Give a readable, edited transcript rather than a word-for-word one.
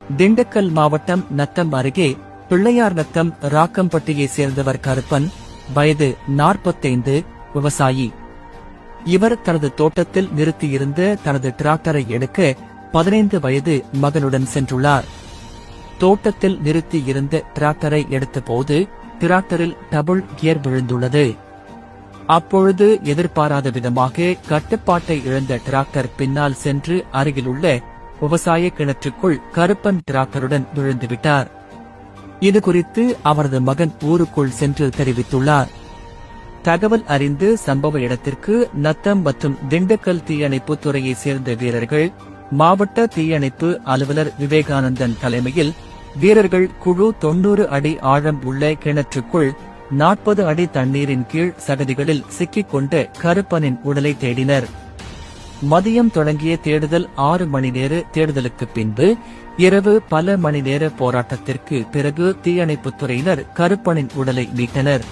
திண்டுக்கல் மாவட்டம் நத்தம் அருகே பிள்ளையார் நத்தம் ராக்கம்பட்டியைச் சேர்ந்தவர் கருப்பன், வயது 45, விவசாயி. இவர் தனது தோட்டத்தில் நிறுத்தியிருந்த தனது டிராக்டரை எடுக்க 15 வயது மகனுடன் சென்றுள்ளார். தோட்டத்தில் நிறுத்தி இருந்த டிராக்டரை எடுத்தபோது டிராக்டரில் டபுள் கியர் விழுந்துள்ளது. அப்பொழுது எதிர்பாராத விதமாக கட்டுப்பாட்டை இழந்த டிராக்டர் பின்னால் சென்று அருகிலுள்ள விவசாய கிணற்றுக்குள் கருப்பன் டிராக்டருடன் விழுந்துவிட்டார். இதுகுறித்து அவரது மகன் ஊருக்குள் சென்று தெரிவித்துள்ளார். தகவல் அறிந்து சம்பவ இடத்திற்கு நத்தம் மற்றும் திண்டுக்கல் தீயணைப்பு துறையைச் சேர்ந்த வீரர்கள், மாவட்ட தீயணைப்பு அலுவலர் விவேகானந்தன் தலைமையில் வீரர்கள் குழு 90 அடி ஆழம் உள்ள கிணற்றுக்குள் 40 அடி தண்ணீரின் கீழ் சகதிகளில் சிக்கிக்கொண்ட கருப்பனின் உடலை தேடினர். மதியம் தொடங்கிய தேடுதல் 6 மணி நேர தேடுதலுக்கு பின்பு இரவு பல மணி நேர போராட்டத்திற்கு பிறகு தீயணைப்புத் துறையினர் கருப்பனின் உடலை மீட்டனர்.